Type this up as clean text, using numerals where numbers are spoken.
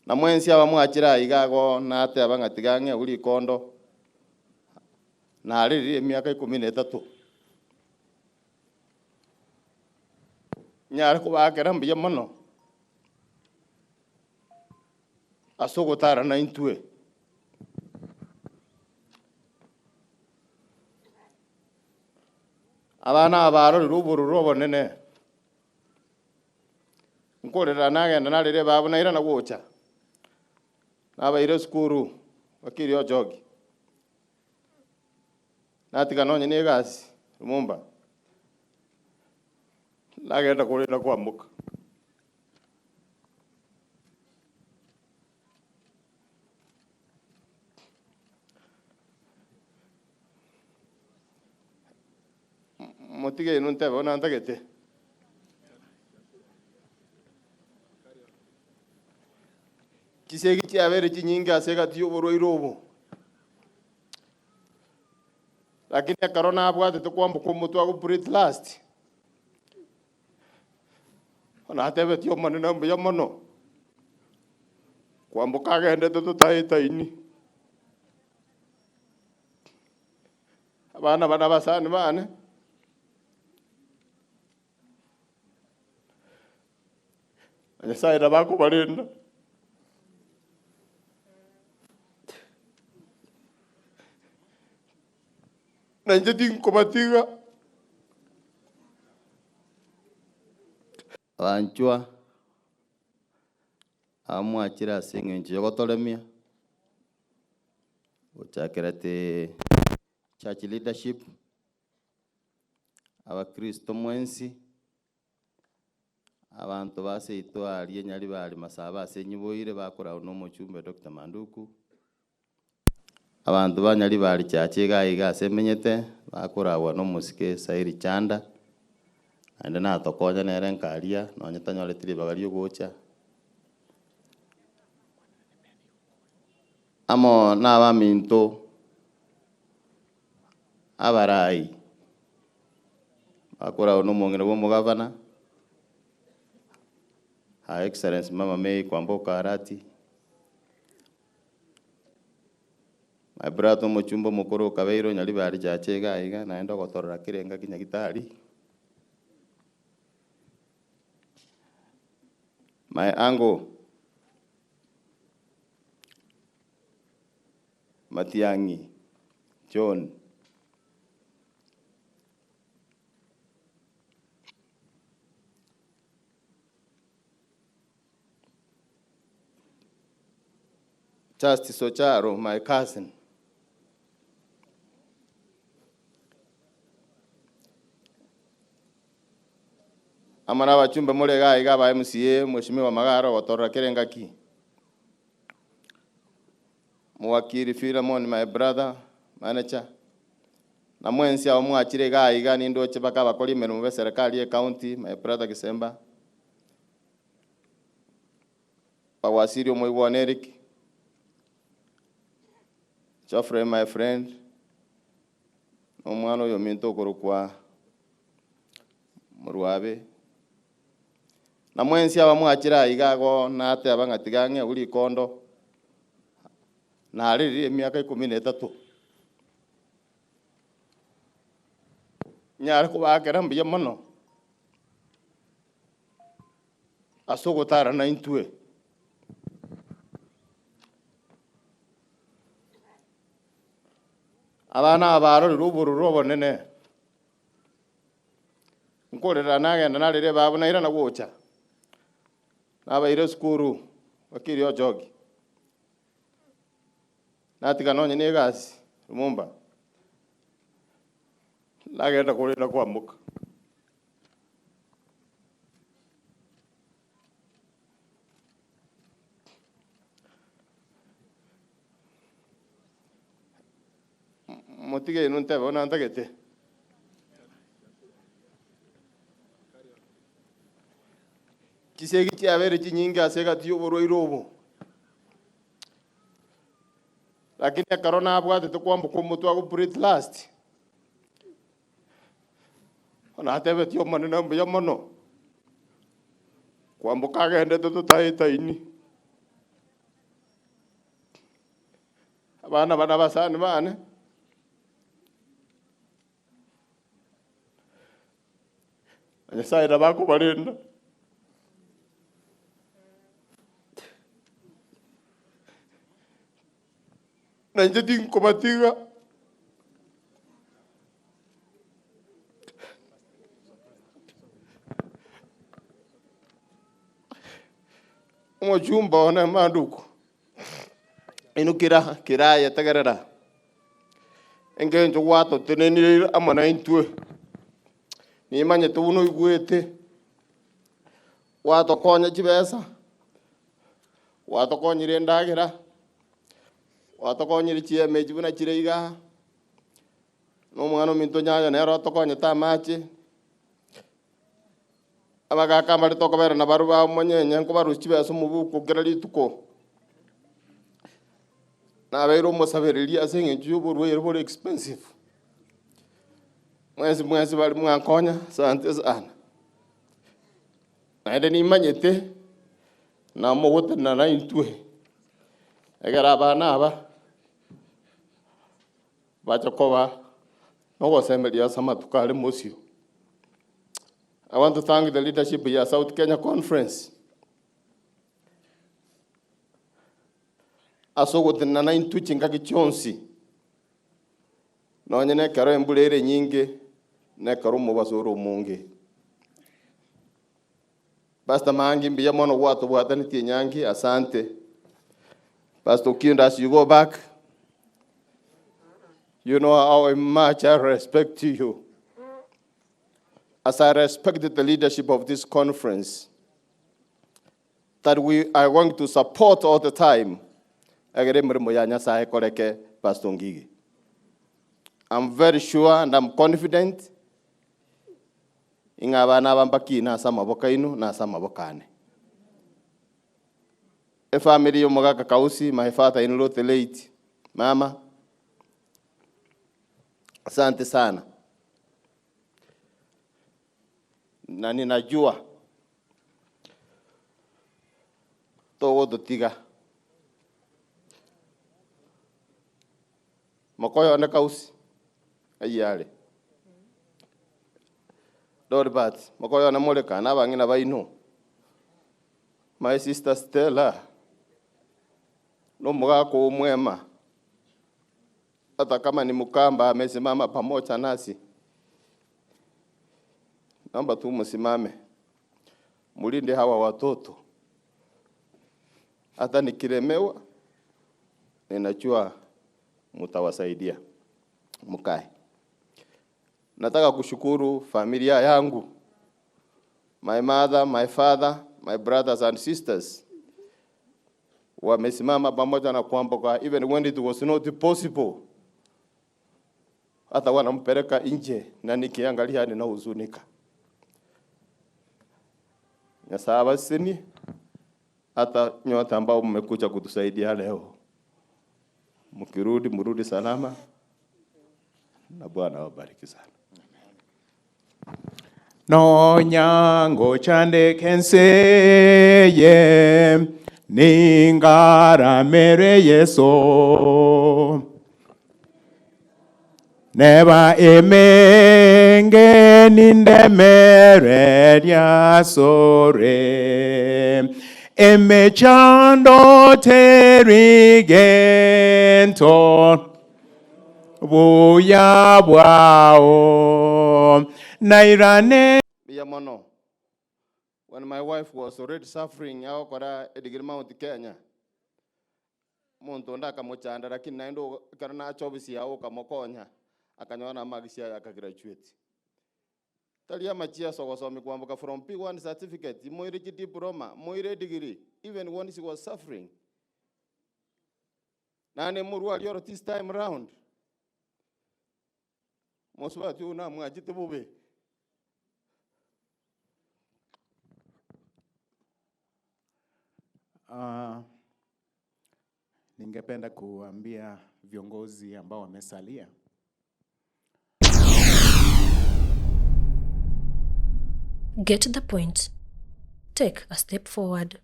na mwensi abamwachira igago na ate abangatigange uri Okindo na ariri emiaka 13 nyare kubakera mbiya mono asogotara na intue abana abaro ruburu robonene nkorera nagenda narire babo naira na gocha nabaire skuru bakiri ojogi natika nonye ni gasi rumumba nagenda kurira kwambuka motige non tebe ona ntagete kisegi kiabere kinyinga asega tiyo boro irobo lakini corona abwate to kwambuka mutu ago breathe last ona tebe tiyo manena mbiya mono kwambuka gende to taini abana basani bane Nyasaye bako barinda na njeti komatiga abanchwa amwachira singenje yogotolemia uchakirate church leadership abakristo mwensi abantu baseitwa aliye nyali bali masaba asenyiboire bakora no muchumbe Dr. Manduku abantu banyali bali chachega iga semenyete bakora no musike sairi chanda ande na tokonya nere nkaria no nyetanyole tiri bagari gocha amo na baminto abarai bakora no mongere bo mugavana Her Excellency Mama May Kwamboka Arati, my brother Mochumbo Mokoro Kaveiro nyali bali chachega iga naenda gotorora kirenga kinya gitari. My uncle Matiangi John Justice Ocharo, my cousin. Amana wachumba mulega iga ba MCA Mheshimiwa Magaro gotorora kirenga ki. Mwakiri Philemon, my brother, manager. Na mwensi wa mwachire ga iga nindo chebaka bakoli menu serikali ya county, my brother Kisemba. Pawasiri Omwiwa Eric. Joffrey, my friend, omwana oyo minto korukwa muruabe na mwensi abamwachira igago na ate abangatigange uri Okindo na ariri emiaka 13 nyare kubakera mbiya mono asogotara na intue abana abaro ruburu robonene nkorera nagenda narire babo naira na gocha nabaire skuru bakiri ojogi natika nonye ni gasi rumumba nagenda kurira kwambuka motige non tebe ona ntagete kisegi kiabere kinyinga asega tiyo boro irobo lakini corona abwate to kwambuka mutu ago breathe last ona tebe tiyo manena mbiya mono kwambuka gende to taini abana bana basani bane Nyasaye bako balinda na njeti nkobatiga Mojumba ona manduku inukira kiraya tagarara engenjo wato teneni amana intue ni manye tuno igwete wato konya chibesa wato konyire ndagira wato konyire chieme chibuna chireiga no mwana minto nyanya nero to konya tamache abaga kamari to kobera na baruba monyenye ko baru chibesa mubuku gerali tuko na bero mosaberi asenye jubo rwero expensive mwezi bali mwankonya sante sana na ende ni manyete na mogote na intue egara bana aba bachakoba no gosemelia sama tukale mosio. I want to thank the leadership of South Kenya Conference. Asogote na intu chingaki chonsi no nyene karo embulere nyinge ne karo mubasoro munge Pastor Maangi mbiya mono watu bwatani tinyangi asante Pastor Okindo, as you go back, you know how much I respect you. As I respected the leadership of this conference, that we are going to support all the time. I'm very sure and I'm confident ingabana bambaki na sama bokainu na sama bokane. A family Mogaka Kausi, my father-in-law, the late Mama, asante sana. Na ninajua togo dotiga Mokoyo na Kausi ayale Dorbat Mokoyo na Moleka na bangina baino. My sister Stella no mwako mwema hata kama ni mkamba amesimama pamoja nasi. Naomba tu msimame mulinde hawa watoto. Hata nikilemewa ninajua mtawasaidia. Mkae. Nataka kushukuru familia yangu. My mother, my father, my brothers and sisters. Wamesimama pamoja na kuamboka even when it was not possible. Hata wanampeleka nje na nikiangalia ninahuzunika. Nyasaye sini hata nyote ambao mmekuja kutusaidia leo. Mkirudi mrudi salama. Na Bwana awabariki sana. No nyango chande kenseye ningara mere yeso neba emenge ninde mere ya sore emechando terigento buya bwao nairane Biyamono. When my wife was already suffering out kwa Mount Kenya, muntu ndaka mochanda lakini naendo karana chobisi yao kamokonya akanyona magisia yakagraduate. Talia machia sogosomi kwamboka from P1 certificate, moire diploma, moire degree, even when she was suffering. Nane murwa lioro this time round. Moswa tu na mwajite bube. Ningependa kuambia viongozi ambao wamesalia. Get the point. Take a step forward.